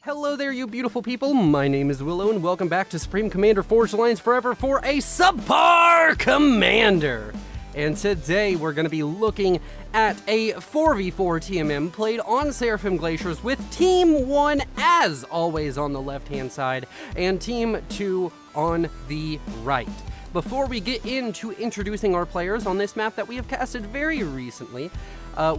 Hello there, you beautiful people. My name is Willow, and welcome back to Supreme Commander Forged Alliance Forever for a Subpar Commander. And today we're going to be looking at a 4v4 TMM played on Seraphim Glaciers with Team 1, as always, on the left-hand side, and Team 2 on the right. Before we get into introducing our players on this map that we have casted very recently,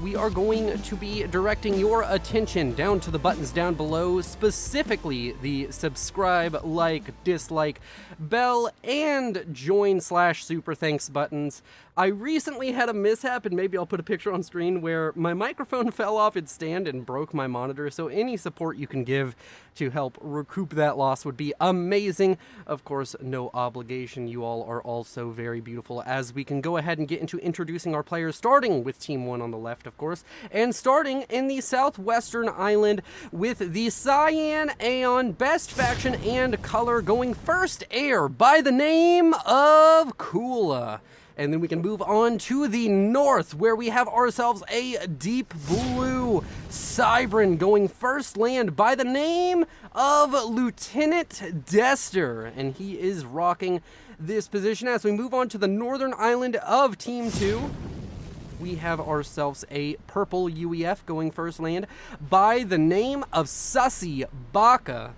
we are going to be directing your attention down to the buttons down below, specifically the subscribe, like, dislike, bell, and join/super thanks buttons. I recently had a mishap, and maybe I'll put a picture on screen, where my microphone fell off its stand and broke my monitor, so any support you can give to help recoup that loss would be amazing. Of course, no obligation. You all are also very beautiful, as we can go ahead and get into introducing our players, starting with Team 1 on the left, of course, and starting in the southwestern island with the Cyan Aeon, best faction and color, going first air by the name of Kula. And then we can move on to the north, where we have ourselves a deep blue Cybran going first land by the name of Lieutenant Dester. And he is rocking this position. As we move on to the northern island of Team 2, we have ourselves a purple UEF going first land by the name of Sussy Baka.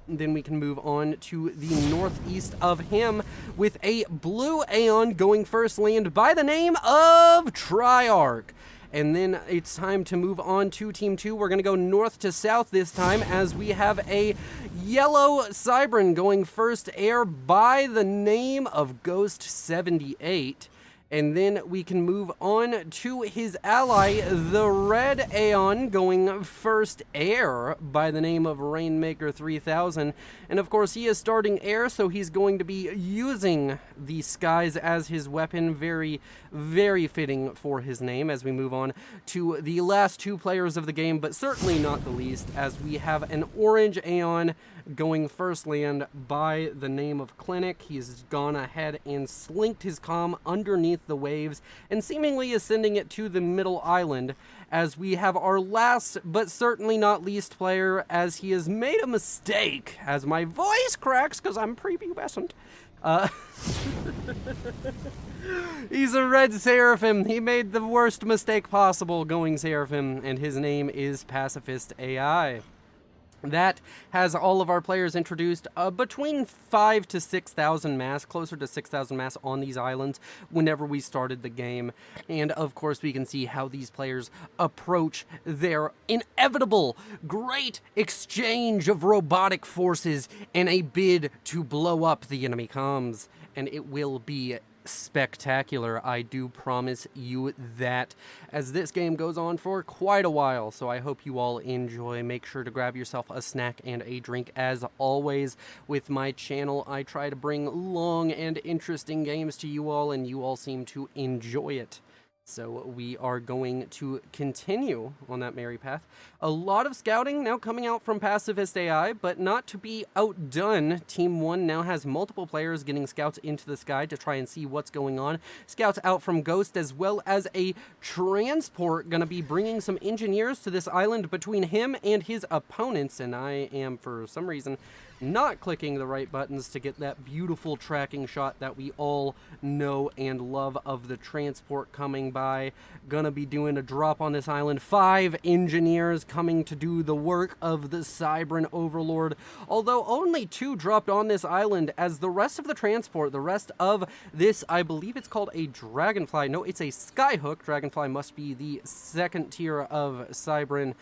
Then we can move on to the northeast of him with a blue Aeon going first land by the name of Triarch. And then it's time to move on to Team 2. We're going to go north to south this time, as we have a yellow Cybran going first air by the name of Ghost 78. And then we can move on to his ally, the red Aeon, going first air by the name of Rainmaker 3000. And of course, he is starting air, so he's going to be using the skies as his weapon. Very, very fitting for his name. As we move on to the last two players of the game, but certainly not the least, as we have an orange Aeon going first land by the name of Clinic. He's gone ahead and slinked his comm underneath the waves and seemingly is sending it to the middle island, as we have our last but certainly not least player, as he has made a mistake, as my voice cracks because I'm prepubescent. He's a red Seraphim. He made the worst mistake possible going Seraphim, and his name is Pacifist AI. That has all of our players introduced, between 5,000 to 6,000 mass, closer to 6,000 mass on these islands whenever we started the game. And of course, we can see how these players approach their inevitable great exchange of robotic forces in a bid to blow up the enemy comms. And it will be spectacular, I do promise you that, as this game goes on for quite a while. So I hope you all enjoy. Make sure to grab yourself a snack and a drink. As always, with my channel, I try to bring long and interesting games to you all, and you all seem to enjoy it. So we are going to continue on that merry path. A lot of scouting now coming out from Pacifist AI, but not to be outdone, Team 1 now has multiple players getting scouts into the sky to try and see what's going on. Scouts out from Ghost, as well as a transport going to be bringing some engineers to this island between him and his opponents. And I am, for some reason, not clicking the right buttons to get that beautiful tracking shot that we all know and love of the transport coming by. Gonna be doing a drop on this island. 5 engineers coming to do the work of the Cybran Overlord, although only 2 dropped on this island, as the rest of the transport, the rest of this, I believe it's called a Dragonfly. No, it's a Skyhook. Dragonfly must be the second tier of Cybran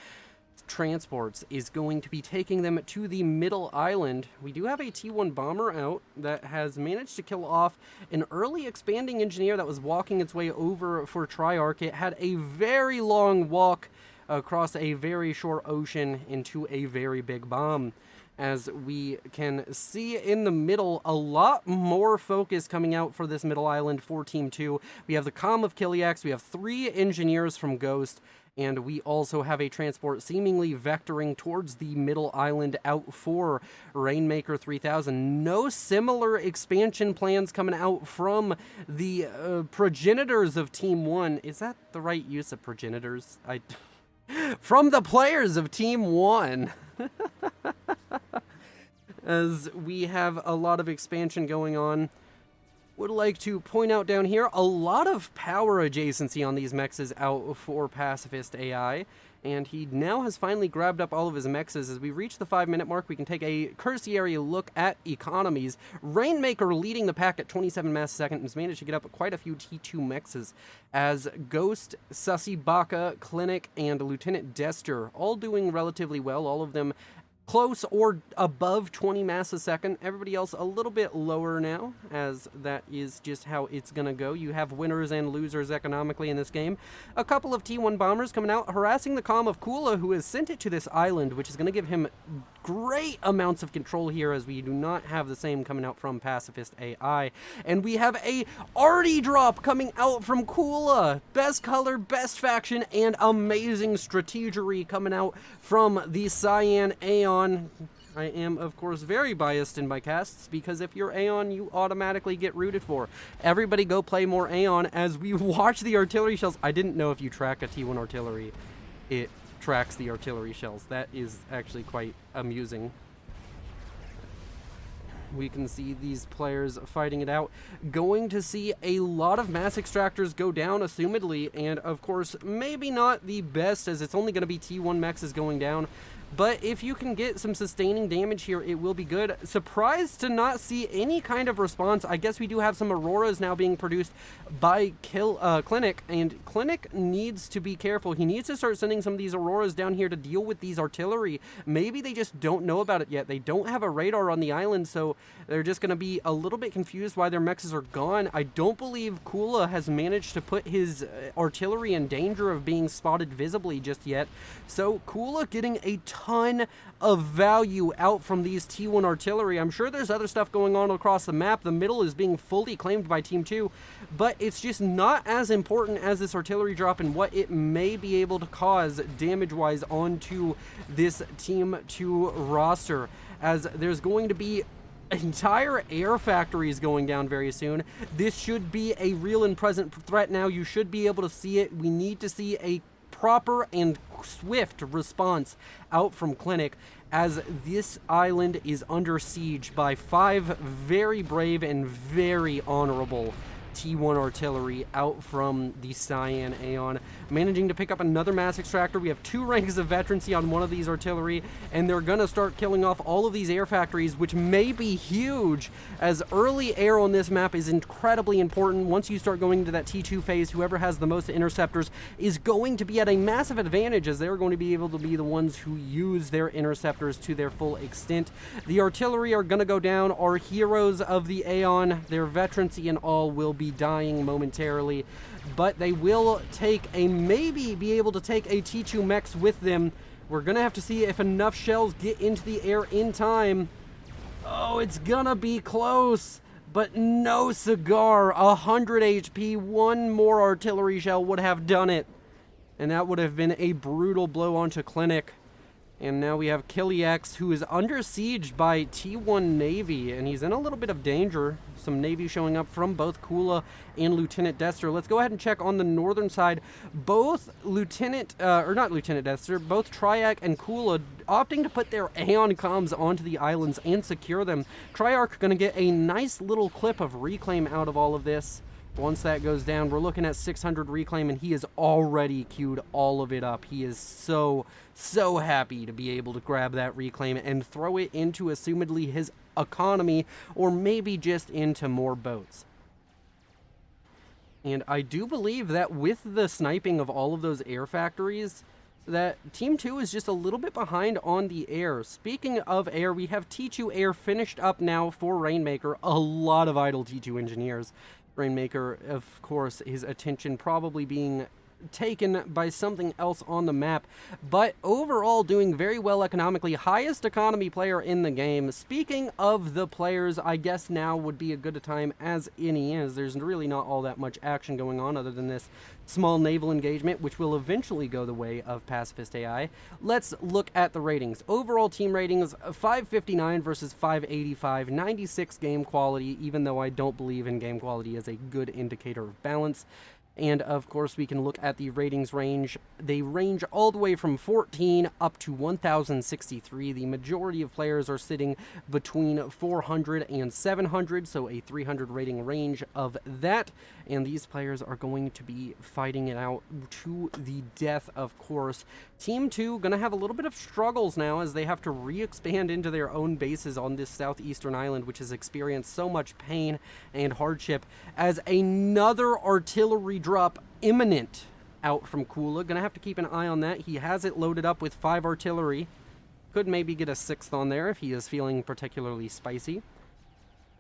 transports, is going to be taking them to the middle island. We do have a T1 bomber out that has managed to kill off an early expanding engineer that was walking its way over for Triarch. It had a very long walk across a very short ocean into a very big bomb. As we can see in the middle, a lot more focus coming out for this middle island for Team 2. We have the comm of Kiliax, we have 3 engineers from Ghost, and we also have a transport seemingly vectoring towards the middle island out for Rainmaker 3000. No similar expansion plans coming out from the progenitors of Team 1. Is that the right use of progenitors? From the players of Team 1. as we have a lot of expansion going on. Would like to point out down here, a lot of power adjacency on these mechs is out for Pacifist AI, and he now has finally grabbed up all of his mechs. As we reach the 5-minute mark, we can take a cursory look at economies. Rainmaker leading the pack at 27 mass a second has managed to get up quite a few T2 mechs, as Ghost, Sussy, Baka, Clinic, and Lieutenant Dester all doing relatively well, all of them close or above 20 mass a second. Everybody else a little bit lower now, as that is just how it's gonna go. You have winners and losers economically in this game. A couple of T1 bombers coming out, harassing the comm of Kula, who has sent it to this island, which is gonna give him great amounts of control here, as we do not have the same coming out from Pacifist AI. And we have a arty drop coming out from Kula. Best color, best faction, and amazing strategery coming out from the Cyan Aeon. I am, of course, very biased in my casts, because if you're Aeon, you automatically get rooted for. Everybody go play more Aeon as we watch the artillery shells. I didn't know if you track a T1 artillery, it tracks the artillery shells. That is actually quite amusing. We can see these players fighting it out. Going to see a lot of mass extractors go down, assumedly, and of course, maybe not the best, as it's only going to be T1 mechs is going down. But if you can get some sustaining damage here, it will be good. Surprised to not see any kind of response. I guess we do have some Auroras now being produced by Clinic, and Clinic needs to be careful. He needs to start sending some of these Auroras down here to deal with these artillery. Maybe they just don't know about it yet. They don't have a radar on the island, so they're just going to be a little bit confused why their mechs are gone. I don't believe Kula has managed to put his artillery in danger of being spotted visibly just yet. So Kula getting a ton of value out from these T1 artillery. I'm sure there's other stuff going on across the map. The middle is being fully claimed by Team 2, but it's just not as important as this artillery drop and what it may be able to cause damage-wise onto this Team 2 roster, as there's going to be entire air factories going down very soon. This should be a real and present threat now. You should be able to see it. We need to see a proper and swift response out from Clinic, as this island is under siege by 5 very brave and very honorable T1 artillery out from the Cyan Aeon, managing to pick up another mass extractor. We have 2 ranks of veterancy on one of these artillery, and they're gonna start killing off all of these air factories, which may be huge, as early air on this map is incredibly important. Once you start going into that T2 phase, whoever has the most interceptors is going to be at a massive advantage, as they're going to be able to be the ones who use their interceptors to their full extent. The artillery are gonna go down. Our heroes of the Aeon, their veterancy and all, will be dying momentarily, but they will maybe be able to take a T2 mechs with them. We're gonna have to see if enough shells get into the air in time. Oh, it's gonna be close, but no cigar. 100 HP, one more artillery shell would have done it, and that would have been a brutal blow onto Clinic. And now we have Killiax, who is under siege by T1 Navy, and he's in a little bit of danger. Some Navy showing up from both Kula and Lieutenant Dester. Let's go ahead and check on the northern side. Both both Triarch and Kula opting to put their Aeon comms onto the islands and secure them. Triarch gonna get a nice little clip of reclaim out of all of this. Once that goes down, we're looking at 600 reclaim, and he has already queued all of it up. He is so happy to be able to grab that reclaim and throw it into, assumedly, his economy, or maybe just into more boats. And I do believe that with the sniping of all of those air factories, that Team 2 is just a little bit behind on the air. Speaking of air, we have T2 air finished up now for Rainmaker. A lot of idle T2 engineers. Rainmaker, of course, his attention probably being taken by something else on the map, but overall doing very well economically. Highest economy player in the game. Speaking of the players, I guess now would be a good a time as any, as there's really not all that much action going on other than this small naval engagement, which will eventually go the way of Pacifist AI. Let's look at the ratings. Overall team ratings, 559 versus 585, 96 game quality, even though I don't believe in game quality as a good indicator of balance. And of course, we can look at the ratings range. They range all the way from 14 up to 1,063. The majority of players are sitting between 400 and 700, so a 300 rating range of that. And these players are going to be fighting it out to the death, of course. Team 2 going to have a little bit of struggles now as they have to re-expand into their own bases on this southeastern island, which has experienced so much pain and hardship, as another artillery drop imminent out from Kula. Gonna have to keep an eye on that. He has it loaded up with 5 artillery. Could maybe get a 6th on there if he is feeling particularly spicy.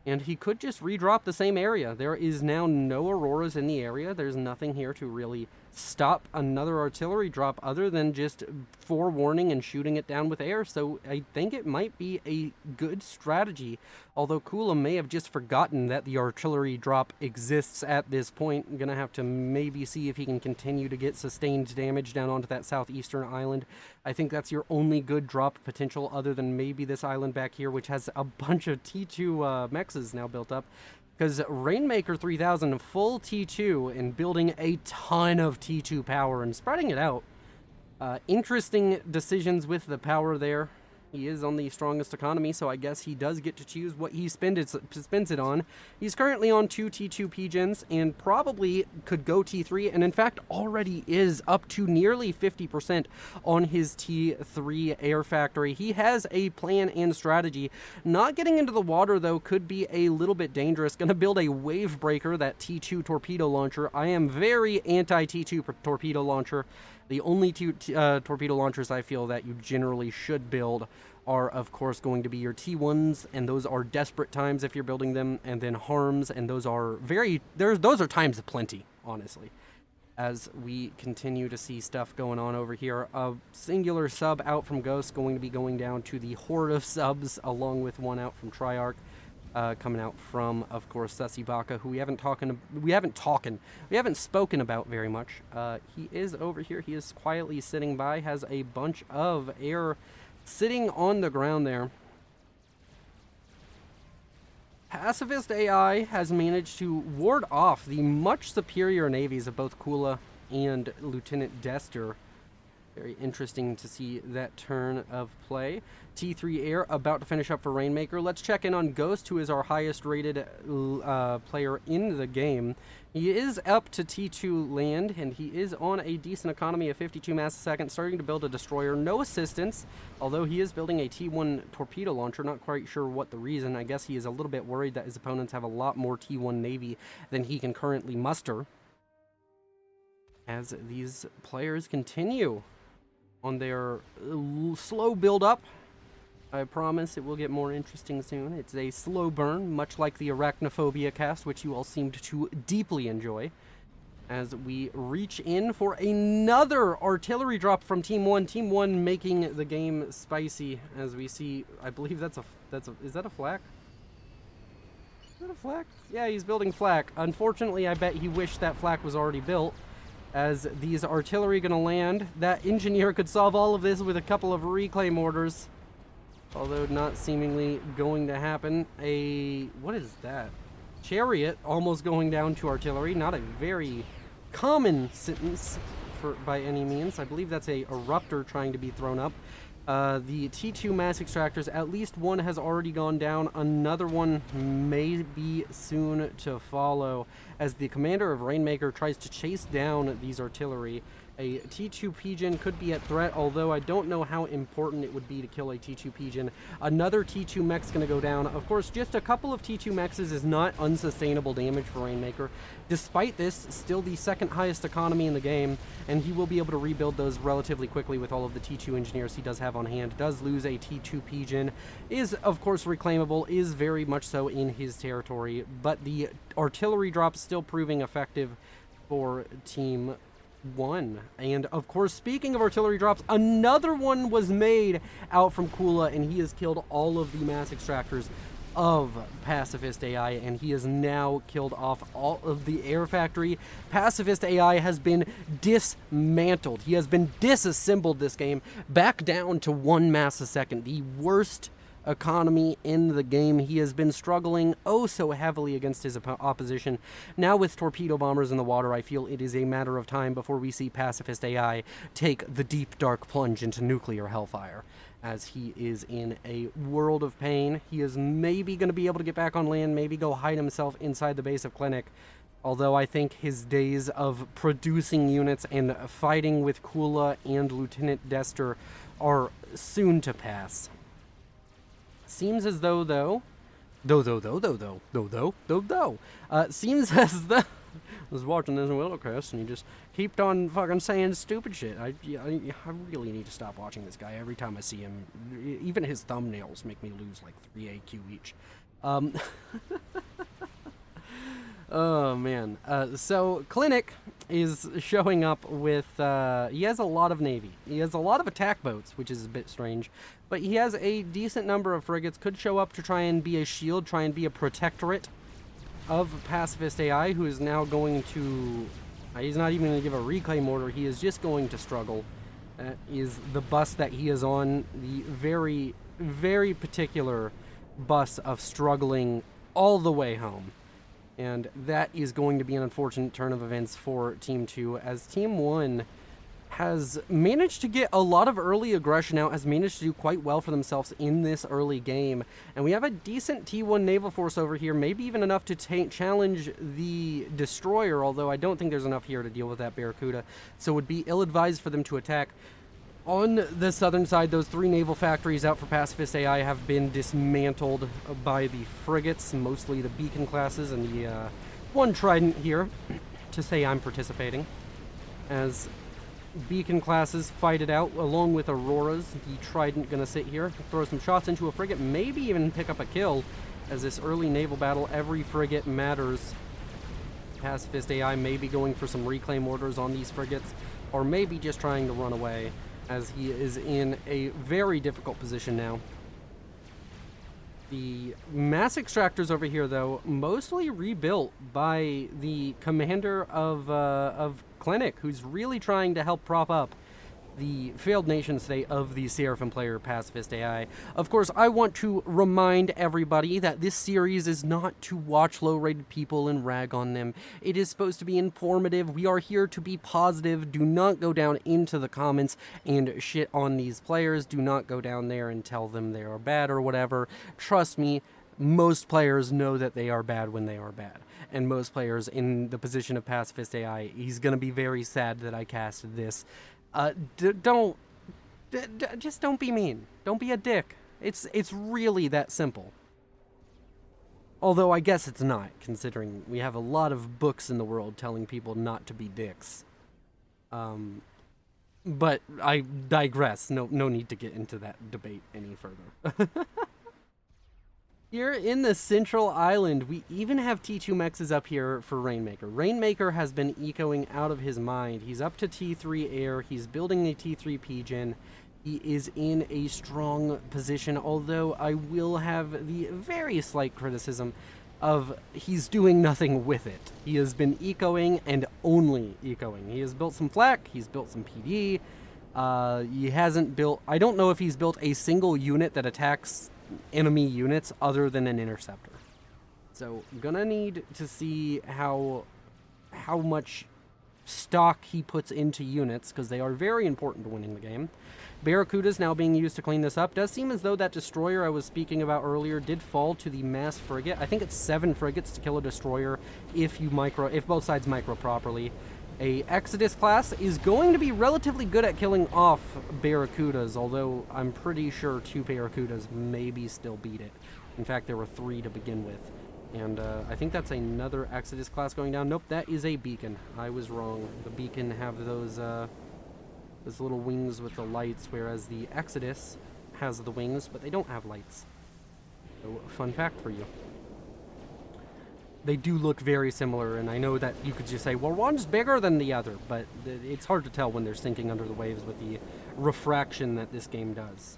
And he could just redrop the same area. There is now no auroras in the area. There's nothing here to really stop another artillery drop other than just forewarning and shooting it down with air. So I think it might be a good strategy, although Kula may have just forgotten that the artillery drop exists at this point. I'm gonna have to maybe see if he can continue to get sustained damage down onto that southeastern island. I think that's your only good drop potential other than maybe this island back here, which has a bunch of T2 mexes now built up. Because Rainmaker 3000 full T2 and building a ton of T2 power and spreading it out. Interesting decisions with the power there. He is on the strongest economy, so I guess he does get to choose what he spends it on. He's currently on 2 T2 P-Gens and probably could go T3, and in fact already is up to nearly 50% on his T3 air factory. He has a plan and strategy. Not getting into the water, though, could be a little bit dangerous. Going to build a wave breaker, that T2 torpedo launcher. I am very anti-T2 torpedo launcher. The only 2 torpedo launchers I feel that you generally should build are, of course, going to be your T1s, and those are desperate times if you're building them, and then harms, and those are those are times of plenty, honestly. As we continue to see stuff going on over here, a singular sub out from Ghost going to be going down to the horde of subs, along with one out from Triarch. Coming out from, of course, Sesibaka, who we haven't spoken about very much. He is over here. He is quietly sitting by, has a bunch of air sitting on the ground there. Pacifist AI has managed to ward off the much superior navies of both Kula and Lieutenant Dester. Very interesting to see that turn of play. T3 Air about to finish up for Rainmaker. Let's check in on Ghost, who is our highest rated player in the game. He is up to T2 land, and he is on a decent economy of 52 mass a second, starting to build a destroyer. No assistance, although he is building a T1 torpedo launcher. Not quite sure what the reason. I guess he is a little bit worried that his opponents have a lot more T1 Navy than he can currently muster. As these players continue on their slow build-up. I promise it will get more interesting soon. It's a slow burn, much like the Arachnophobia cast, which you all seemed to deeply enjoy. As we reach in for another artillery drop from Team 1. Team 1 making the game spicy, as we see, I believe is that a flak? Is that a flak? Yeah, he's building flak. Unfortunately, I bet he wished that flak was already built. As these artillery gonna land, that engineer could solve all of this with a couple of reclaim orders, although not seemingly going to happen. What is that? Chariot almost going down to artillery. Not a very common sentence by any means. I believe that's a eruptor trying to be thrown up. The T2 mass extractors, at least one has already gone down. Another one may be soon to follow as the commander of Rainmaker tries to chase down these artillery. A T2 P-Gen could be at threat, although I don't know how important it would be to kill a T2 P-Gen. Another T2 mech's going to go down. Of course, just a couple of T2 mechs is not unsustainable damage for Rainmaker. Despite this, still the second highest economy in the game, and he will be able to rebuild those relatively quickly with all of the T2 engineers he does have on hand. Does lose a T2 P-Gen, is of course reclaimable, is very much so in his territory, but the artillery drop still proving effective for Team 1. And of course, speaking of artillery drops, another one was made out from Kula, and he has killed all of the mass extractors of Pacifist AI, and he has now killed off all of the air factory. Pacifist AI has been dismantled. He has been disassembled this game back down to 1 mass a second, the worst economy in the game. He has been struggling oh so heavily against his opposition. Now with torpedo bombers in the water, I feel it is a matter of time before we see Pacifist AI take the deep dark plunge into nuclear hellfire, as he is in a world of pain. He is maybe going to be able to get back on land, maybe go hide himself inside the base of Clinic, although I think his days of producing units and fighting with Kula and Lieutenant Dester are soon to pass. Seems as though, seems as though, I was watching this Willowcrest and he just kept on fucking saying stupid shit. I really need to stop watching this guy. Every time I see him, even his thumbnails make me lose like 3 AQ each. Oh man. So Clinic is showing up with, he has a lot of Navy. He has a lot of attack boats, which is a bit strange, but he has a decent number of frigates. Could show up to try and be a shield, try and be a protectorate of Pacifist AI, who is now going to, he's not even going to give a reclaim order, he is just going to struggle. That is the bus that he is on, the very, very particular bus of struggling all the way home. And that is going to be an unfortunate turn of events for Team 2, as Team 1 has managed to get a lot of early aggression out, has managed to do quite well for themselves in this early game. And we have a decent T1 naval force over here, maybe even enough to challenge the destroyer, although I don't think there's enough here to deal with that Barracuda, so it would be ill-advised for them to attack. On the southern side, those 3 naval factories out for Pacifist AI have been dismantled by the frigates, mostly the Beacon classes, and the one Trident here to say I'm participating, as Beacon classes fight it out along with Auroras. The Trident gonna sit here, throw some shots into a frigate, maybe even pick up a kill, as this early naval battle, every frigate matters. Pacifist AI may be going for some reclaim orders on these frigates, or maybe just trying to run away, as he is in a very difficult position now. The mass extractors over here, though, mostly rebuilt by the commander of Clinic, who's really trying to help prop up the failed nation state of the Seraphim player Pacifist AI. Of course, I want to remind everybody that this series is not to watch low-rated people and rag on them. It is supposed to be informative. We are here to be positive. Do not go down into the comments and shit on these players. Do not go down there and tell them they are bad or whatever. Trust me, most players know that they are bad when they are bad. And most players in the position of Pacifist AI, he's going to be very sad that I casted this. Just don't be mean. Don't be a dick. It's really that simple. Although I guess it's not, considering we have a lot of books in the world telling people not to be dicks. But I digress. No need to get into that debate any further. Here in the Central Island, we even have T2 mexes up here for Rainmaker. Rainmaker has been ecoing out of his mind. He's up to T3 Air. He's building a T3 P-Gen. He is in a strong position, although I will have the very slight criticism of he's doing nothing with it. He has been ecoing and only ecoing. He has built some flak. He's built some PD. He hasn't built... I don't know if he's built a single unit that attacks enemy units other than an interceptor. So gonna need to see how much stock he puts into units, because they are very important to winning the game. Barracuda's now being used to clean this up. Does seem as though that destroyer I was speaking about earlier did fall to the mass frigate. I think it's 7 frigates to kill a destroyer if both sides micro properly. A Exodus class is going to be relatively good at killing off Barracudas, although I'm pretty sure 2 Barracudas maybe still beat it. In fact, there were 3 to begin with. And I think that's another Exodus class going down. Nope, that is a Beacon. I was wrong. The Beacon have those little wings with the lights, whereas the Exodus has the wings, but they don't have lights. So, fun fact for you. They do look very similar, and I know that you could just say, well, one's bigger than the other, but it's hard to tell when they're sinking under the waves with the refraction that this game does.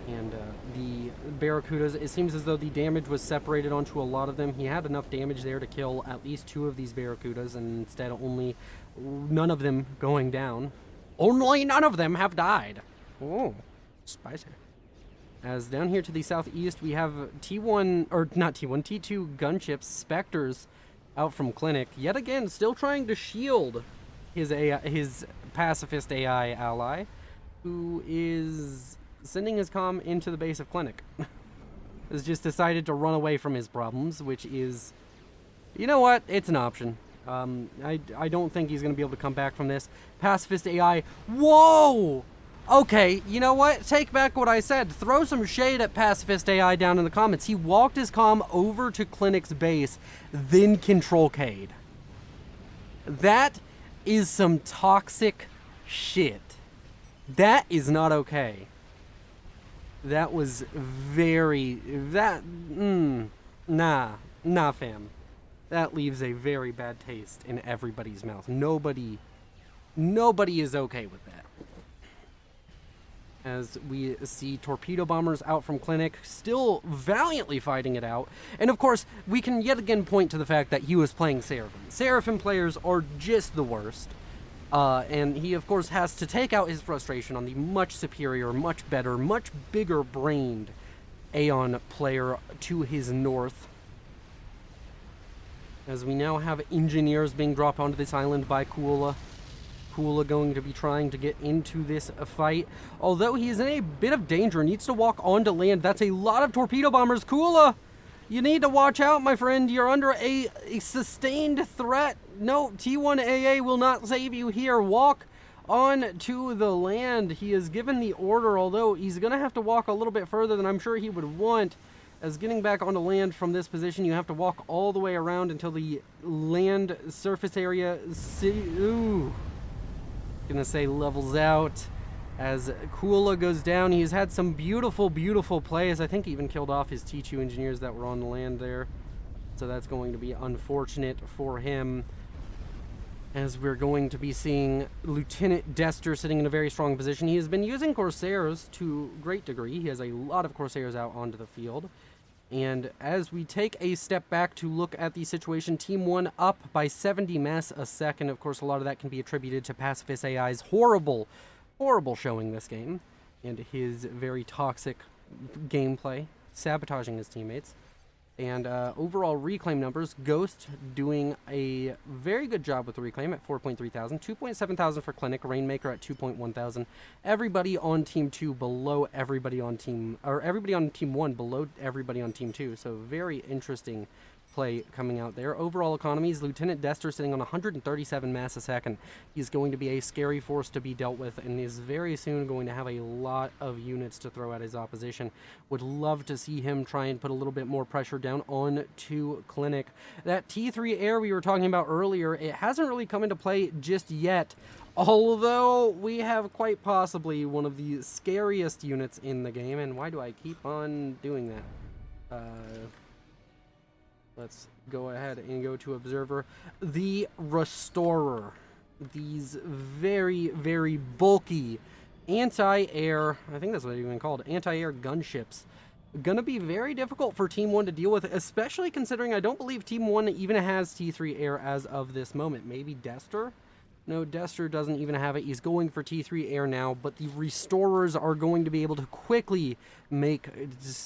And the Barracudas, it seems as though the damage was separated onto a lot of them. He had enough damage there to kill at least 2 of these Barracudas, and instead only none of them going down. Only none of them have died. Oh, spicy. As down here to the southeast, we have T1, or not T1, T2 gunships, Spectres, out from Clinic. Yet again, still trying to shield his pacifist AI ally, who is sending his comm into the base of Clinic. Has just decided to run away from his problems, which is, you know what, it's an option. I don't think he's going to be able to come back from this. Pacifist AI, whoa! Okay, you know what? Take back what I said. Throw some shade at Pacifist AI down in the comments. He walked his comm over to Clinic's base, then Control K'd. That is some toxic shit. That is not okay. That was very... Nah, fam. That leaves a very bad taste in everybody's mouth. Nobody is okay with that. As we see torpedo bombers out from Clinic, still valiantly fighting it out. And of course, we can yet again point to the fact that he was playing Seraphim. Seraphim players are just the worst. And he, of course, has to take out his frustration on the much superior, much better, much bigger-brained Aeon player to his north. As we now have engineers being dropped onto this island by Kula. Kula going to be trying to get into this fight. Although he is in a bit of danger, needs to walk onto land. That's a lot of torpedo bombers. Kula, you need to watch out, my friend. You're under a sustained threat. No, T1AA will not save you here. Walk on to the land. He is given the order, although he's going to have to walk a little bit further than I'm sure he would want. As getting back onto land from this position, you have to walk all the way around until the land surface area... Gonna say levels out. As Kula goes down, he's had some beautiful plays. I think he even killed off his T2 engineers that were on the land there. So that's going to be unfortunate for him. As we're going to be seeing Lieutenant Dester sitting in a very strong position. He has been using Corsairs to a great degree. He has a lot of Corsairs out onto the field. And as we take a step back to look at the situation, Team 1 up by 70 mass a second. Of course, a lot of that can be attributed to Pacifist AI's horrible showing this game. And his very toxic gameplay, sabotaging his teammates. And overall reclaim numbers, Ghost doing a very good job with the reclaim at 4.3 thousand, 2.7 thousand for Clinic, Rainmaker at 2.1 thousand. Everybody on Team 2 below everybody on Team, or everybody on Team 1 below everybody on Team 2. So very interesting play coming out there. Overall economies, Lieutenant Dester sitting on 137 mass a second. He's going to be a scary force to be dealt with and is very soon going to have a lot of units to throw at his opposition. Would love to see him try and put a little bit more pressure down on to Clinic. That T3 air we were talking about earlier, it hasn't really come into play just yet, although we have quite possibly one of the scariest units in the game. And why do I keep on doing that? Let's go ahead and go to Observer. The Restorer. These very bulky anti-air, I think that's what they're even called, anti-air gunships. Gonna be very difficult for Team 1 to deal with, especially considering I don't believe Team 1 even has T3 air as of this moment. Maybe Dester? No, Dester doesn't even have it. He's going for T3 air now, but the Restorers are going to be able to quickly make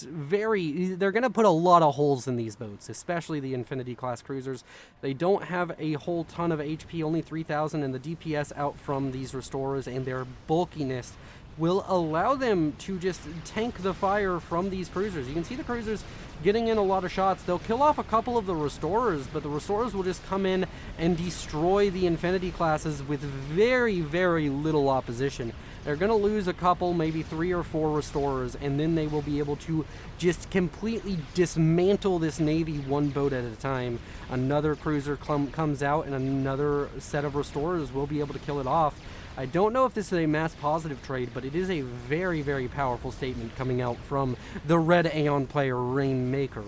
they're going to put a lot of holes in these boats, especially the Infinity class cruisers. They don't have a whole ton of HP, only 3,000, and the DPS out from these Restorers and their bulkiness will allow them to just tank the fire from these cruisers. You can see the cruisers getting in a lot of shots. They'll kill off a couple of the Restorers, but the Restorers will just come in and destroy the Infinity classes with very little opposition. They're going to lose a couple, maybe 3 or 4 Restorers, and then they will be able to just completely dismantle this Navy one boat at a time. Another cruiser comes out, and another set of Restorers will be able to kill it off. I don't know if this is a mass positive trade, but it is a very powerful statement coming out from the Red Aeon player, Rainmaker.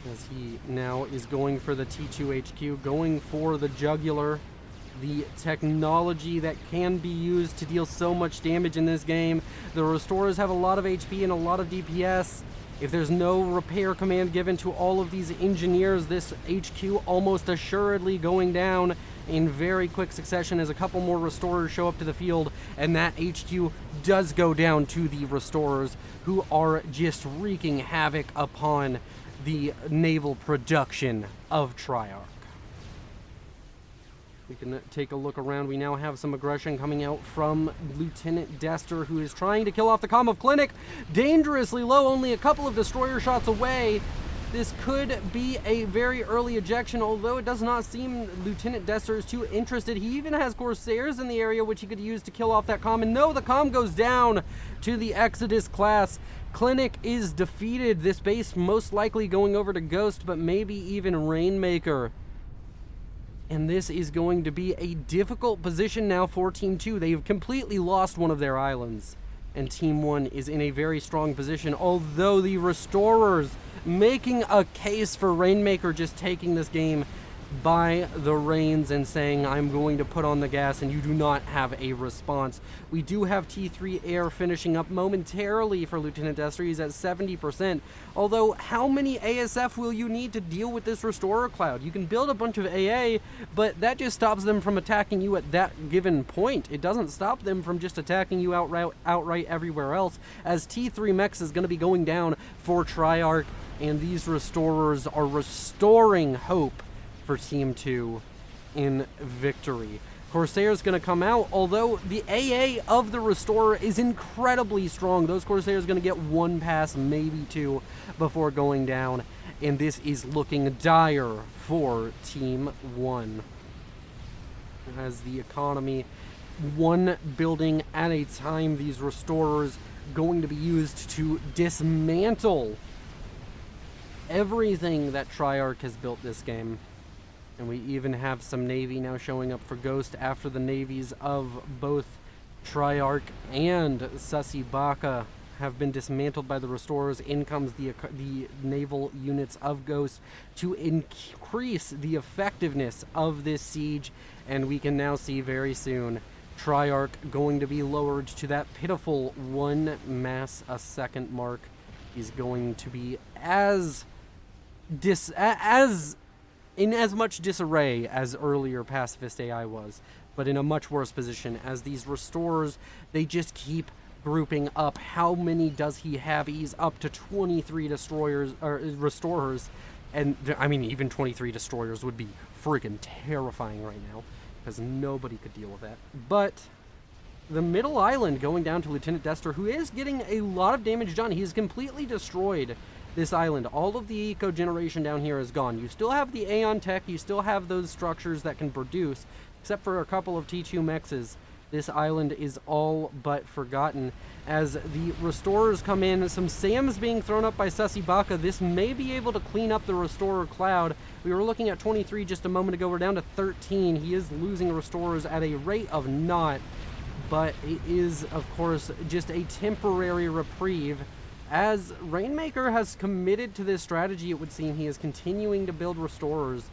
As he now is going for the T2 HQ, going for the Jugular, the technology that can be used to deal so much damage in this game. The Restorers have a lot of HP and a lot of DPS. If there's no repair command given to all of these engineers, this HQ almost assuredly going down in very quick succession as a couple more Restorers show up to the field, and that HQ does go down to the Restorers, who are just wreaking havoc upon the naval production of Triarch. We can take a look around. We now have some aggression coming out from Lieutenant Dester, who is trying to kill off the comm of Clinic. Dangerously low, only a couple of destroyer shots away. This could be a very early ejection, although it does not seem Lieutenant Dester is too interested. He even has Corsairs in the area, which he could use to kill off that comm. And no, the comm goes down to the Exodus class. Clinic is defeated. This base most likely going over to Ghost, but maybe even Rainmaker. And this is going to be a difficult position now for Team 2. They've completely lost one of their islands. And Team 1 is in a very strong position, although the Restorers making a case for Rainmaker just taking this game by the reins and saying, I'm going to put on the gas, and you do not have a response. We do have T3 Air finishing up momentarily for Lieutenant Dester. He's at 70%. Although, how many ASF will you need to deal with this Restorer Cloud? You can build a bunch of AA, but that just stops them from attacking you at that given point. It doesn't stop them from just attacking you outright everywhere else, as T3 Mechs is going to be going down for Triarch, and these Restorers are restoring hope for Team 2 in victory. Corsair's going to come out, although the AA of the Restorer is incredibly strong. Those Corsairs going to get one pass, maybe two, before going down, and this is looking dire for Team 1. As the economy, one building at a time, these Restorers going to be used to dismantle everything that Triarch has built this game. And we even have some Navy now showing up for Ghost after the navies of both Triarch and Sussy Baka have been dismantled by the Restorers. In comes the naval units of Ghost to increase the effectiveness of this siege. And we can now see very soon Triarch going to be lowered to that pitiful 1 mass a second mark. He's going to be in as much disarray as earlier Pacifist AI was, but in a much worse position, as these Restorers, they just keep grouping up. How many does he have? He's up to 23 destroyers, or Restorers, and I mean, even 23 destroyers would be freaking terrifying right now, because nobody could deal with that. But the middle island going down to Lieutenant Dester, who is getting a lot of damage done. He's completely destroyed this island. All of the eco generation down here is gone. You still have the Aeon tech, you still have those structures that can produce, except for a couple of T2 mexes. This island is all but forgotten. As the Restorers come in, some SAMs being thrown up by Sussy Baka. This may be able to clean up the Restorer cloud. We were looking at 23 just a moment ago. We're down to 13. He is losing Restorers at a rate of naught, but it is, of course, just a temporary reprieve. As Rainmaker has committed to this strategy, it would seem he is continuing to build Restorers,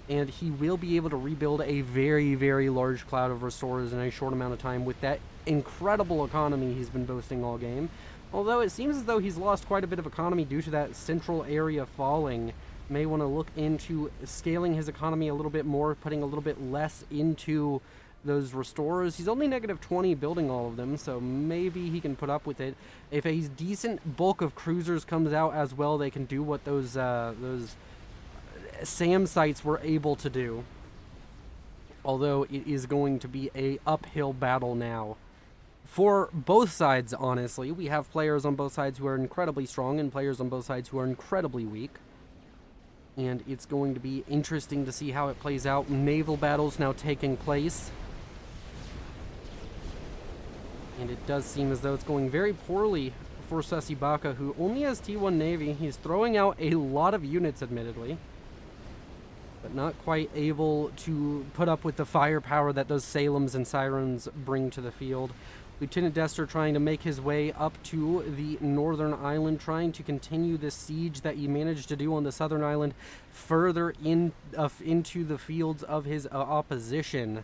and he will be able to rebuild a very, very large cloud of Restorers in a short amount of time with that incredible economy he's been boasting all game. Although it seems as though he's lost quite a bit of economy due to that central area falling. May want to look into scaling his economy a little bit more, putting a little bit less into those Restorers. He's only negative 20 building all of them, so maybe he can put up with it. If a decent bulk of cruisers comes out as well, they can do what those SAM sites were able to do. Although it is going to be a uphill battle now for both sides, honestly. We have players on both sides who are incredibly strong and players on both sides who are incredibly weak. And it's going to be interesting to see how it plays out. Naval battles now taking place. And it does seem as though it's going very poorly for Sussy Baka, who only has T1 Navy. He's throwing out a lot of units, admittedly, but not quite able to put up with the firepower that those Salems and Sirens bring to the field. Lieutenant Dester trying to make his way up to the northern island, trying to continue this siege that he managed to do on the southern island further into the fields of his opposition.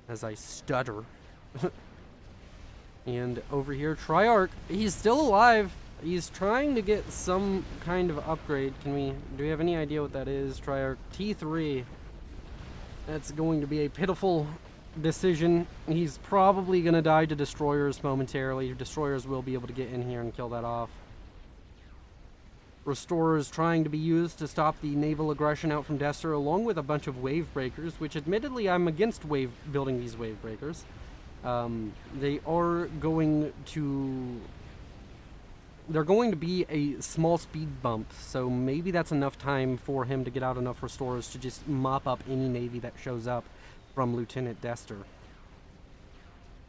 As I stutter. And over here, Triarch, he's still alive. He's trying to get some kind of upgrade. Do we have any idea what that is? Triarch T3. That's going to be a pitiful decision. He's probably going to die to destroyers momentarily. Destroyers will be able to get in here and kill that off. Restorers trying to be used to stop the naval aggression out from Dester, along with a bunch of wave breakers, which admittedly I'm against building these wave breakers. They are going to... They're going to be a small speed bump, so maybe that's enough time for him to get out enough restorers to just mop up any navy that shows up from Lieutenant Dester.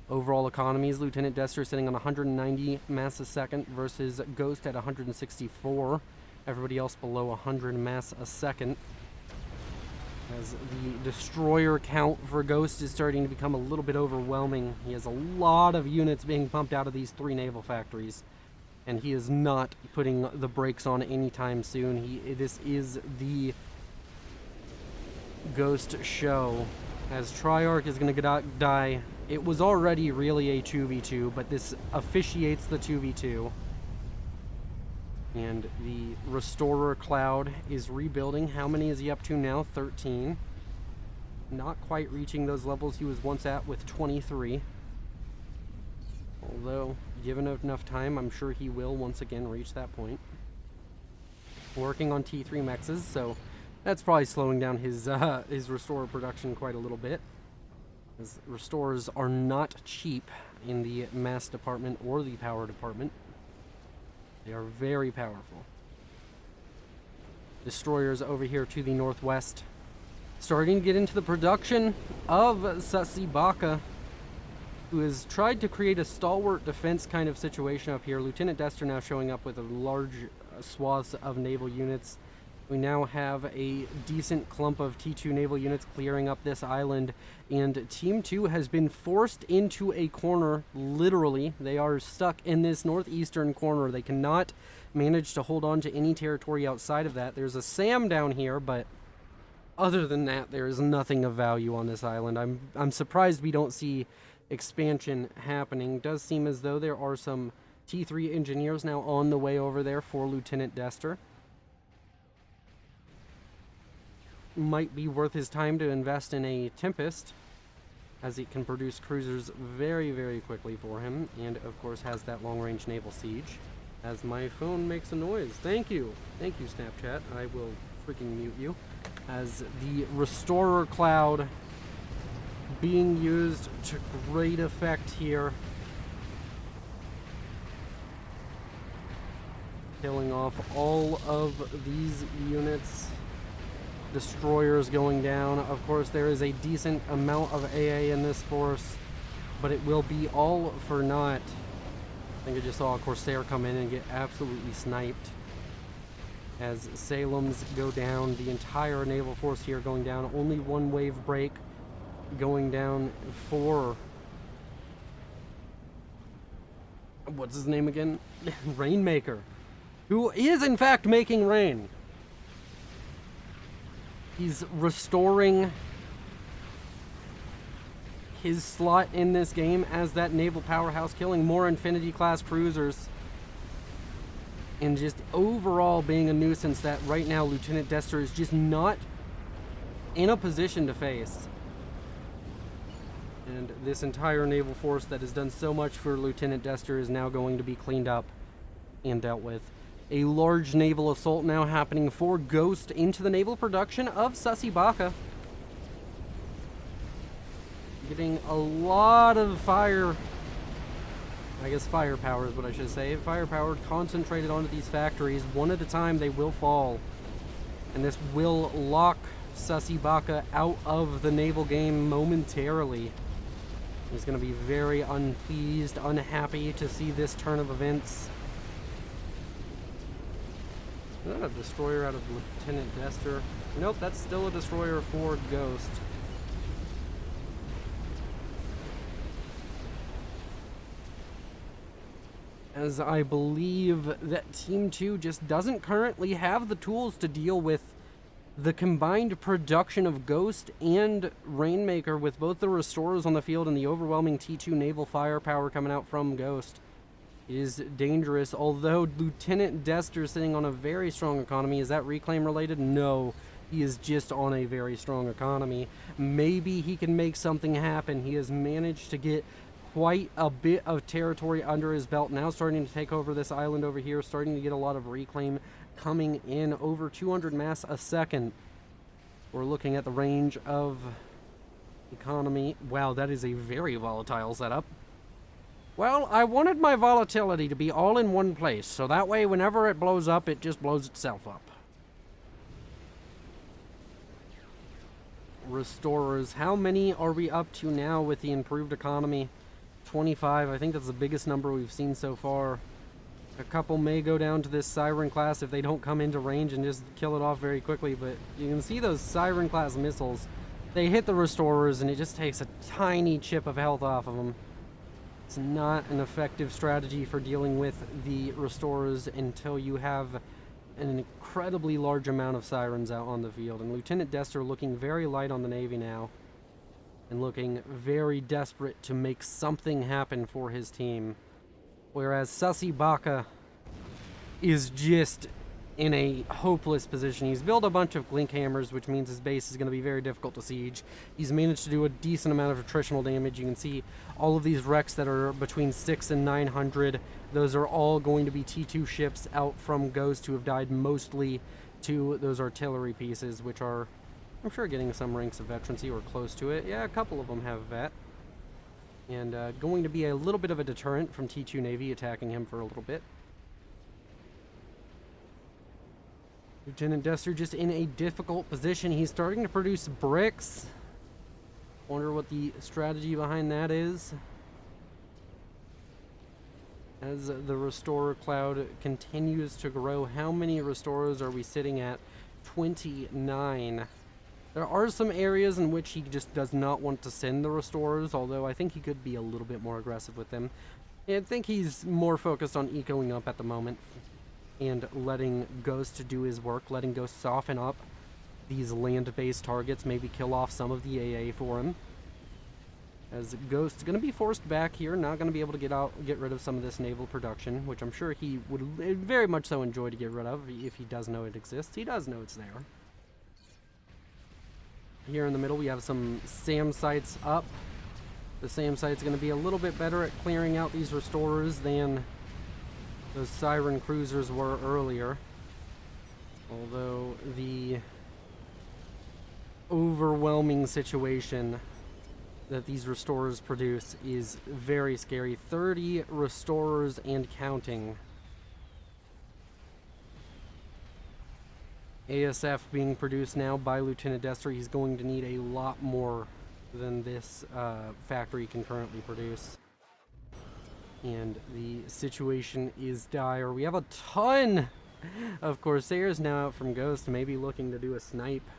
Overall economies, Lieutenant Dester sitting on 190 mass a second versus Ghost at 164. Everybody else below 100 mass a second. As the destroyer count for Ghost is starting to become a little bit overwhelming. He has a lot of units being pumped out of these 3 naval factories. And he is not putting the brakes on anytime soon. This is the Ghost show. As Triarch is going to die. It was already really a 2v2, but this officiates the 2v2. And the Restorer Cloud is rebuilding. How many is he up to now? 13. Not quite reaching those levels he was once at with 23. Although, given enough time, I'm sure he will once again reach that point. Working on T3 mexes, so that's probably slowing down his Restorer production quite a little bit. As Restorers are not cheap in the mass department or the power department. They are very powerful. Destroyers over here to the northwest. Starting to get into the production of Sasibaka, who has tried to create a stalwart defense kind of situation up here. Lieutenant Dester now showing up with a large swaths of naval units. We now have a decent clump of T2 naval units clearing up this island, and Team 2 has been forced into a corner, literally. They are stuck in this northeastern corner. They cannot manage to hold on to any territory outside of that. There's a SAM down here, but other than that, there is nothing of value on this island. I'm surprised we don't see expansion happening. Does seem as though there are some T3 engineers now on the way over there for Lieutenant Dester. Might be worth his time to invest in a Tempest, as it can produce cruisers very, very quickly for him, and of course has that long-range naval siege. As my phone makes a noise. Thank you, Snapchat. I will freaking mute you. As the Restorer Cloud being used to great effect here. Killing off all of these units. Destroyers going down. Of course, there is a decent amount of AA in this force, but it will be all for naught. I think I just saw a Corsair come in and get absolutely sniped. As Salem's go down, the entire naval force here going down. Only one wave break going down for... what's his name again? Rainmaker, who is in fact making rain. He's restoring his slot in this game as that naval powerhouse, killing more Infinity-class cruisers. And just overall being a nuisance that right now Lieutenant Dester is just not in a position to face. And this entire naval force that has done so much for Lieutenant Dester is now going to be cleaned up and dealt with. A large naval assault now happening for Ghost into the naval production of Sasibaka. Getting a lot of firepower is what I should say. Firepower concentrated onto these factories. One at a time they will fall. And this will lock Sasibaka out of the naval game momentarily. He's going to be very unpleased, unhappy to see this turn of events. Is that a destroyer out of Lieutenant Dester? Nope, that's still a destroyer for Ghost. As I believe that Team 2 just doesn't currently have the tools to deal with the combined production of Ghost and Rainmaker, with both the Restorers on the field and the overwhelming T2 naval firepower coming out from Ghost. Is dangerous, although Lieutenant Dester sitting on a very strong economy. Is that reclaim related? No. He is just on a very strong economy. Maybe he can make something happen. He has managed to get quite a bit of territory under his belt. Now starting to take over this island over here, starting to get a lot of reclaim coming in, over 200 mass a second. We're looking at the range of economy. Wow, that is a very volatile setup. Well, I wanted my volatility to be all in one place, so that way whenever it blows up, it just blows itself up. Restorers. How many are we up to now with the improved economy? 25. I think that's the biggest number we've seen so far. A couple may go down to this Siren class if they don't come into range and just kill it off very quickly, but you can see those Siren class missiles. They hit the Restorers and it just takes a tiny chip of health off of them. It's not an effective strategy for dealing with the Restorers until you have an incredibly large amount of Sirens out on the field. And Lieutenant Dester looking very light on the Navy now, and looking very desperate to make something happen for his team. Whereas Sussy Baka is just in a hopeless position. He's built a bunch of Glink Hammers, which means his base is going to be very difficult to siege. He's managed to do a decent amount of attritional damage. You can see all of these wrecks that are between 6 and 900. Those are all going to be T2 ships out from Ghost who have died mostly to those artillery pieces, which are, I'm sure, getting some ranks of veterancy or close to it. Yeah, a couple of them have vet. And going to be a little bit of a deterrent from T2 Navy attacking him for a little bit. Lieutenant Dester just in a difficult position. He's starting to produce bricks. Wonder what the strategy behind that is. As the Restorer cloud continues to grow, how many Restorers are we sitting at? 29. There are some areas in which he just does not want to send the Restorers, although I think he could be a little bit more aggressive with them. I think he's more focused on ecoing up at the moment and letting Ghost do his work, letting Ghost soften up these land-based targets, maybe kill off some of the AA for him. As Ghost is going to be forced back here, not going to be able to get rid of some of this naval production, which I'm sure he would very much so enjoy to get rid of if he does know it exists. He does know it's there. Here in the middle we have some SAM sites up. The SAM site's going to be a little bit better at clearing out these Restorers than those Siren cruisers were earlier. Although the overwhelming situation that these Restorers produce is very scary. 30 Restorers and counting. ASF being produced now by Lieutenant Dester. He's going to need a lot more than this factory can currently produce. And the situation is dire. We have a ton of Corsairs now out from Ghost, maybe looking to do a snipe.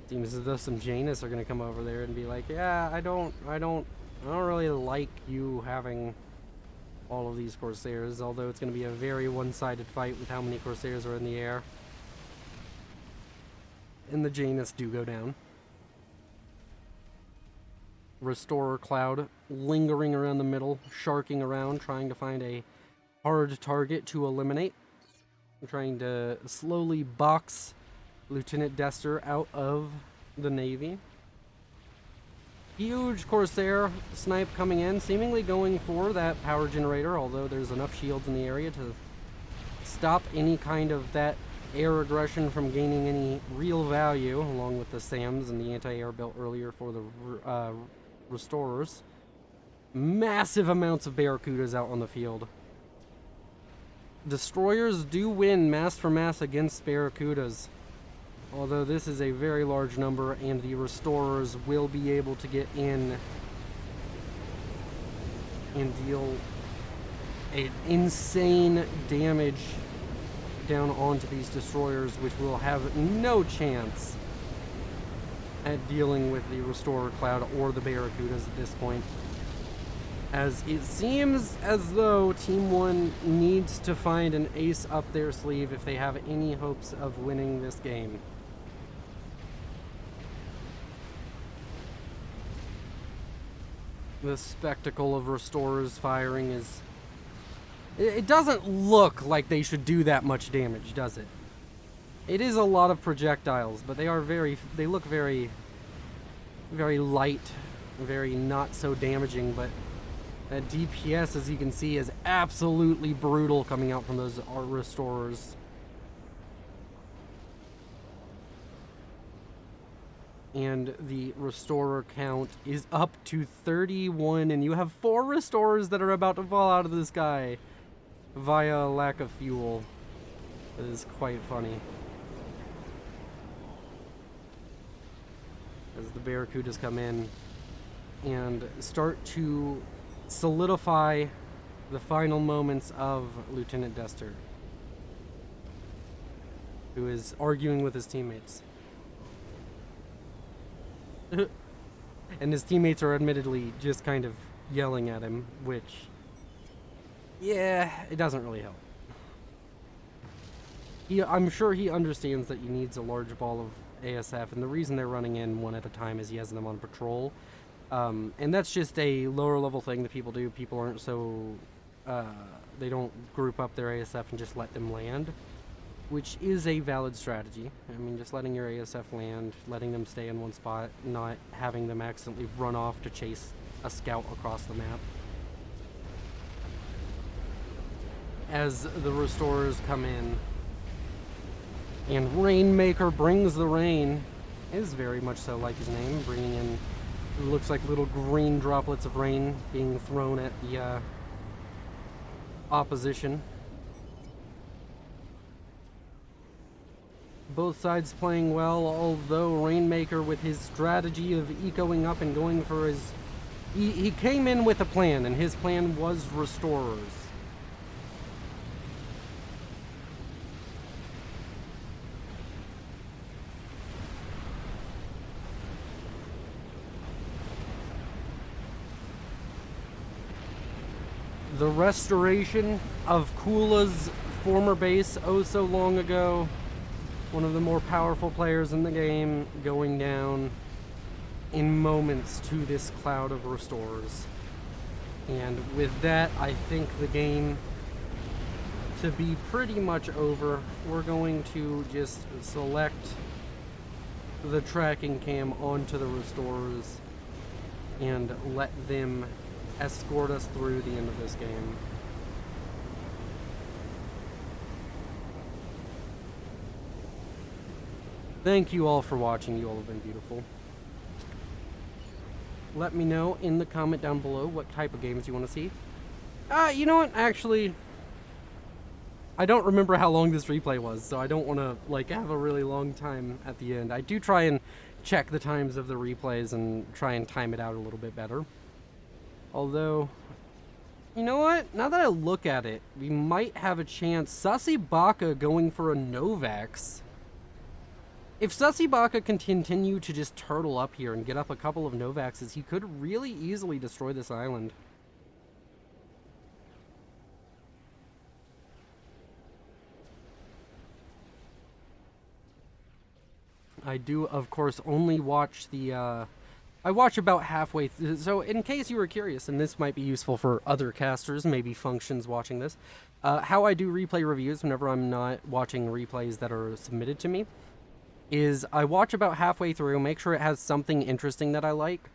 Seems as though some Janus are going to come over there and be like, yeah, I don't really like you having all of these Corsairs, although it's going to be a very one-sided fight with how many Corsairs are in the air. And the Janus do go down. Restorer cloud lingering around the middle, sharking around, trying to find a hard target to eliminate. I'm trying to slowly box Lieutenant Dester out of the Navy. Huge Corsair snipe coming in, seemingly going for that power generator, although there's enough shields in the area to stop any kind of that air aggression from gaining any real value, along with the SAMs and the anti-air built earlier for the Restorers. Massive amounts of Barracudas out on the field. Destroyers do win mass for mass against Barracudas, although this is a very large number, and the Restorers will be able to get in and deal an insane damage down onto these destroyers, which will have no chance at dealing with the Restorer Cloud or the Barracudas at this point. As it seems as though Team 1 needs to find an ace up their sleeve if they have any hopes of winning this game. The spectacle of Restorers firing is... It doesn't look like they should do that much damage, does it? It is a lot of projectiles, but they look very, very light, very not so damaging, but that DPS, as you can see, is absolutely brutal coming out from those restorers. And the restorer count is up to 31, and you have 4 restorers that are about to fall out of the sky via lack of fuel. It is quite funny. As the Barracudas come in and start to solidify the final moments of Lieutenant Dester, who is arguing with his teammates. And his teammates are admittedly just kind of yelling at him, which, yeah, it doesn't really help. I'm sure he understands that he needs a large ball of ASF, and the reason they're running in one at a time is he has them on patrol. And that's just a lower level thing that people do. People aren't so, they don't group up their ASF and just let them land, which is a valid strategy. I mean, just letting your ASF land, letting them stay in one spot, not having them accidentally run off to chase a scout across the map. As the restorers come in, and Rainmaker brings the rain, is very much so like his name, bringing in, it looks like little green droplets of rain being thrown at the opposition. Both sides playing well, although Rainmaker, with his strategy of ecoing up and going for his... He came in with a plan, and his plan was restorers. The restoration of Kula's former base oh so long ago. One of the more powerful players in the game going down in moments to this cloud of restorers. And with that, I think the game to be pretty much over. We're going to just select the tracking cam onto the restorers and let them escort us through the end of this game. Thank you all for watching. You all have been beautiful. Let me know in the comment down below what type of games you want to see. You know what? Actually, I don't remember how long this replay was, so I don't want to like have a really long time at the end. I do try and check the times of the replays and try and time it out a little bit better. Although, you know what? Now that I look at it, we might have a chance. Sussy Baka going for a Novax. If Sussy Baka can continue to just turtle up here and get up a couple of Novaxes, he could really easily destroy this island. I do, of course, only watch the, I watch about halfway so in case you were curious, and this might be useful for other casters, maybe functions watching this, how I do replay reviews whenever I'm not watching replays that are submitted to me, is I watch about halfway through, make sure it has something interesting that I like,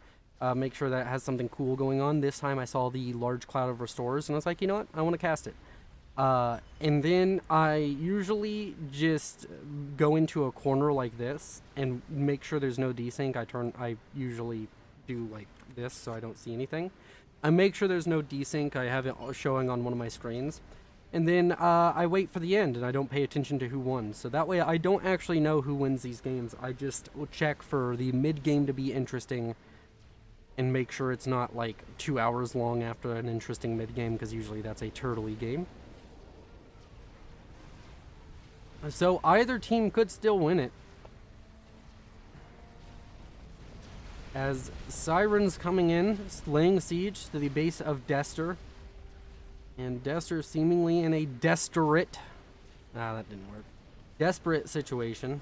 make sure that it has something cool going on. This time I saw the large cloud of restorers, and I was like, you know what, I want to cast it. And then I usually just go into a corner like this and make sure there's no desync. I usually do like this so I don't see anything. I make sure there's no desync. I have it showing on one of my screens. And then I wait for the end and I don't pay attention to who won. So that way I don't actually know who wins these games. I just check for the mid-game to be interesting and make sure it's not like 2 hours long after an interesting mid-game, because usually that's a turtley game. So either team could still win it. As Sirens coming in, laying siege to the base of Dester. And Dester seemingly in a desperate, that didn't work, desperate situation.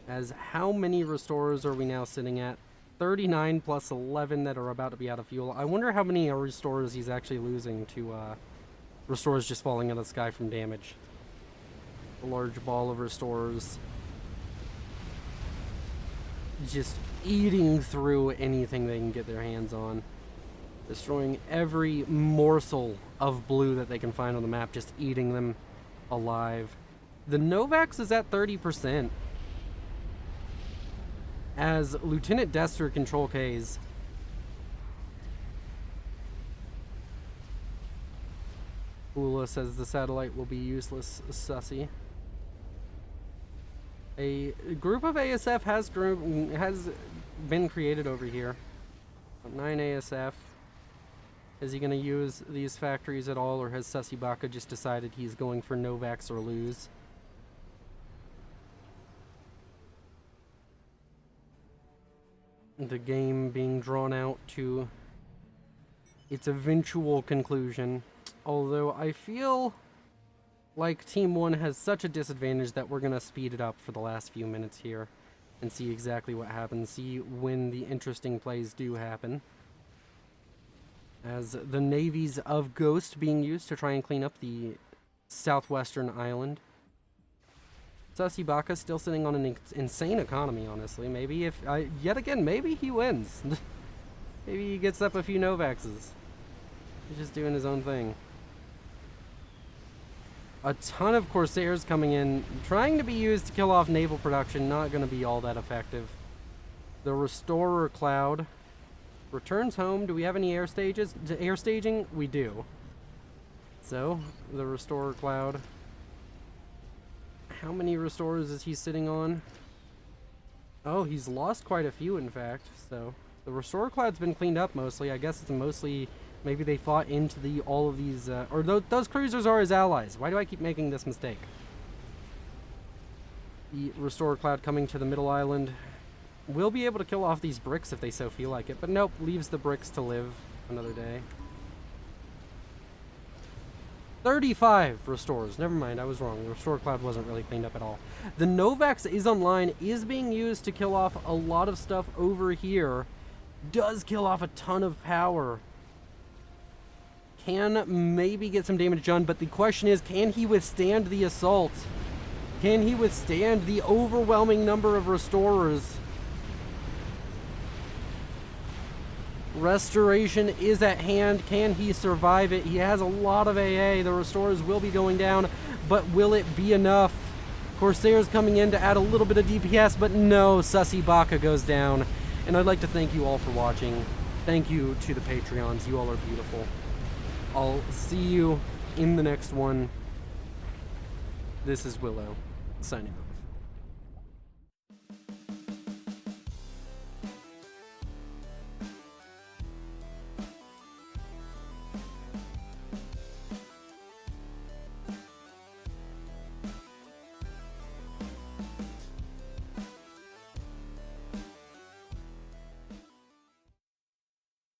As how many restorers are we now sitting at? 39 plus 11 that are about to be out of fuel. I wonder how many restorers he's actually losing to restorers just falling out of the sky from damage. A large ball of restorers. Just eating through anything they can get their hands on. Destroying every morsel of blue that they can find on the map, just eating them alive. The Novax is at 30%. As Lieutenant Dester control Ks. Ula says the satellite will be useless, sussy. A group of ASF has been created over here. 9 ASF. Is he going to use these factories at all, or has Sussy Baka just decided he's going for Novax or lose? The game being drawn out to its eventual conclusion. Although I feel like Team 1 has such a disadvantage that we're going to speed it up for the last few minutes here and see exactly what happens, see when the interesting plays do happen. As the navies of Ghost being used to try and clean up the southwestern island. Sussy Baka still sitting on an insane economy, honestly. Maybe if, yet again, maybe he wins. Maybe he gets up a few Novaxes. He's just doing his own thing. A ton of Corsairs coming in, trying to be used to kill off naval production, not going to be all that effective. The Restorer Cloud returns home. Do we have any air staging? We do. So, the Restorer Cloud. How many Restorers is he sitting on? Oh, he's lost quite a few, in fact. So, the Restorer Cloud's been cleaned up mostly. I guess it's mostly... Maybe they fought into all of these... or those cruisers are his allies. Why do I keep making this mistake? The Restorer Cloud coming to the middle island. Will be able to kill off these bricks if they so feel like it. But nope, leaves the bricks to live another day. 35 Restorers. Never mind, I was wrong. The Restorer Cloud wasn't really cleaned up at all. The Novax is online, is being used to kill off a lot of stuff over here. Does kill off a ton of power. Can maybe get some damage done, but the question is, can he withstand the assault? Can he withstand the overwhelming number of Restorers? Restoration is at hand. Can he survive it? He has a lot of AA. The Restorers will be going down, but will it be enough? Corsairs coming in to add a little bit of DPS, but no, Sussy Baka goes down. And I'd like to thank you all for watching. Thank you to the Patreons. You all are beautiful. I'll see you in the next one. This is Willow, signing off.